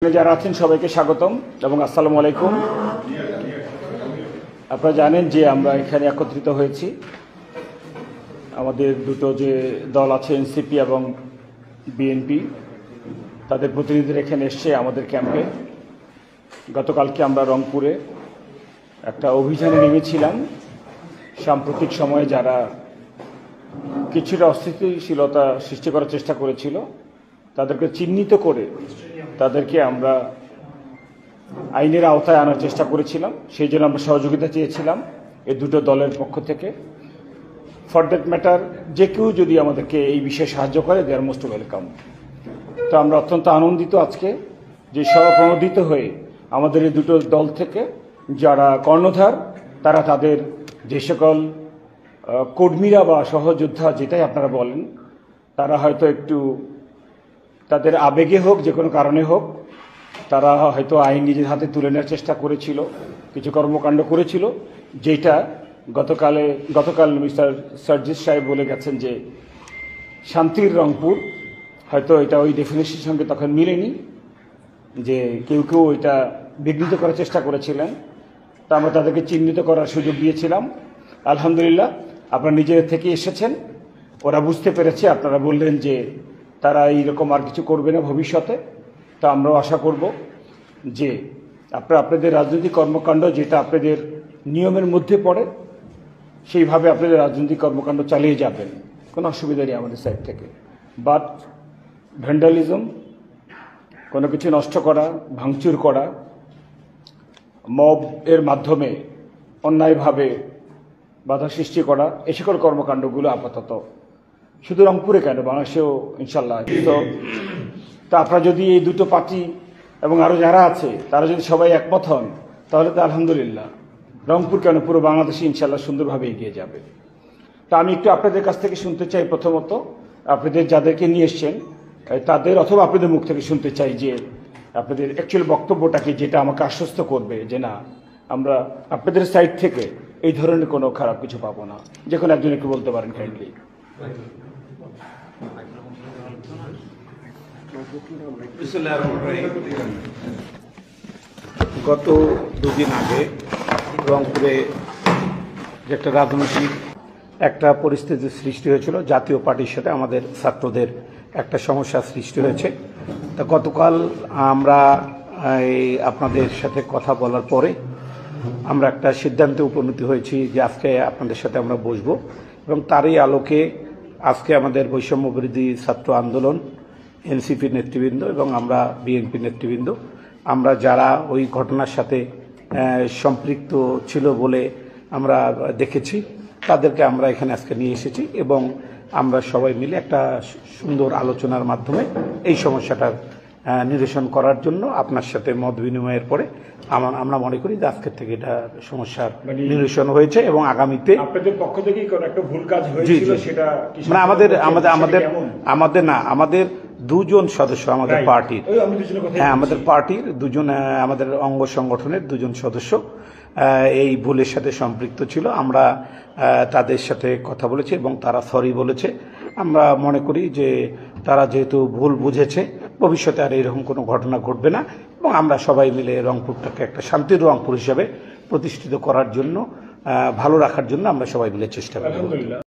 যারা আছেন সবাইকে স্বাগতম এবং আসসালামু আলাইকুম। আপনারা জানেন যে আমরা এখানে একত্রিত হয়েছি, আমাদের দুটো যে দল আছে এনসিপি এবং বিএনপি, তাদের প্রতিনিধিরা এখানে এসছে আমাদের ক্যাম্পে। গতকালকে আমরা রংপুরে একটা অভিযানে নেমেছিলাম। সাম্প্রতিক সময়ে যারা কিছুটা অস্থিতিশীলতা সৃষ্টি করার চেষ্টা করেছিল তাদেরকে চিহ্নিত করে তাদেরকে আমরা আইনের আওতায় আনার চেষ্টা করেছিলাম। সেই জন্য আমরা সহযোগিতা চেয়েছিলাম এই দুটো দলের পক্ষ থেকে। ফর দ্যাট ম্যাটার যে কেউ যদি আমাদেরকে এই বিষয়ে সাহায্য করে, দে আর মোস্ট ওয়েলকাম। তো আমরা অত্যন্ত আনন্দিত আজকে যে স্বপ্রণোদিত হয়ে আমাদের এই দুটো দল থেকে যারা কর্ণধার, তারা তাদের যে সকল কর্মীরা বা সহযোদ্ধা যেটাই আপনারা বলেন, তারা হয়তো একটু তাদের আবেগে হোক, যে কোনো কারণে হোক, তারা হয়তো আইন নিজের হাতে তুলে নেওয়ার চেষ্টা করেছিল, কিছু কর্মকাণ্ড করেছিল, যেটা গতকাল মিস্টার সার্জিস সাহেব বলে গেছেন যে শান্তির রংপুর। হয়তো এটা ওই ডেফিনেশনের সঙ্গে তখন মিলেনি, যে কেউ কেউ এটা বিঘ্নিত করার চেষ্টা করেছিলেন। তা আমরা তাদেরকে চিহ্নিত করার সুযোগ দিয়েছিলাম। আলহামদুলিল্লাহ, আপনারা নিজেদের থেকে এসেছেন, ওরা বুঝতে পেরেছে। আপনারা বললেন যে তারা এইরকম আর কিছু করবে না ভবিষ্যতে। তা আমরাও আশা করব যে আপনাদের রাজনৈতিক কর্মকাণ্ড যেটা আপনাদের নিয়মের মধ্যে পড়ে, সেইভাবে আপনাদের রাজনৈতিক কর্মকাণ্ড চালিয়ে যাবেন, কোনো অসুবিধা নেই আমাদের সাইড থেকে। বাট ভ্যান্ডালিজম, কোনো কিছু নষ্ট করা, ভাঙচুর করা, মব এর মাধ্যমে অন্যায়ভাবে বাধা সৃষ্টি করা, এই সকল কর্মকাণ্ডগুলো আপাতত শুধু রংপুরে কেন, বাংলাদেশেও ইনশাল্লাহ। তো আপনারা যদি এই দুটো পার্টি এবং আরও যারা আছে তারা যদি সবাই একমত হন, তাহলে তো আলহামদুলিল্লাহ রংপুর কেন, পুরো বাংলাদেশে ইনশাল্লাহ সুন্দরভাবে এগিয়ে যাবে। তো আমি একটু আপনাদের কাছ থেকে শুনতে চাই, প্রথমত আপনাদের যাদেরকে নিয়ে এসছেন তাদের, অথবা আপনাদের মুখ থেকে শুনতে চাই যে আপনাদের অ্যাকচুয়াল বক্তব্যটাকে, যেটা আমাকে আশ্বস্ত করবে যে না, আমরা আপনাদের সাইড থেকে এই ধরনের কোনো খারাপ কিছু পাবো না। যে কোনো একজন একটু বলতে পারেন কাইন্ডলি। গত দুদিন আগে রংপুরে যে একটা রাজনৈতিক একটা পরিস্থিতির সৃষ্টি হয়েছিল, জাতীয় পার্টির সাথে আমাদের ছাত্রদের একটা সমস্যা সৃষ্টি হয়েছে। তা গতকাল আমরা আপনাদের সাথে কথা বলার পরে আমরা একটা সিদ্ধান্তে উপনীত হয়েছি যে আজকে আপনাদের সাথে আমরা বসবো, এবং তারই আলোকে আজকে আমাদের বৈষম্য বিরোধী ছাত্র আন্দোলন, এনসিপি নেতৃবৃন্দ এবং আমরা বিএনপি নেতৃবৃন্দ, আমরা যারা ওই ঘটনার সাথে সম্পৃক্ত ছিল বলে আমরা দেখেছি, তাদেরকে আমরা এখানে আজকে নিয়ে এসেছি এবং আমরা সবাই মিলে একটা সুন্দর আলোচনার মাধ্যমে এই সমস্যাটার নিরসন করার জন্য আপনার সাথে মত বিনিময়ের পরে আমরা মনে করি যে আজকের থেকে এটা সমস্যার নিরসন হয়েছে এবং আগামীতে আপনাদের পক্ষ থেকেই কোনো একটা ভুল কাজ হয়েছিল, সেটা মানে আমাদের দুজন সদস্য আমাদের পার্টির, হ্যাঁ আমাদের পার্টির দুজন, আমাদের অঙ্গ সংগঠনের দুজন সদস্য এই ভুলের সাথে সম্পৃক্ত ছিল। আমরা তাদের সাথে কথা বলেছি এবং তারা সরি বলেছে। আমরা মনে করি যে তারা যেহেতু ভুল বুঝেছে, ভবিষ্যতে আর এরকম কোনো ঘটনা ঘটবে না, এবং আমরা সবাই মিলে রংপুরটাকে একটা শান্তির রংপুর হিসাবে প্রতিষ্ঠিত করার জন্য, ভালো রাখার জন্য আমরা সবাই মিলে চেষ্টা করব।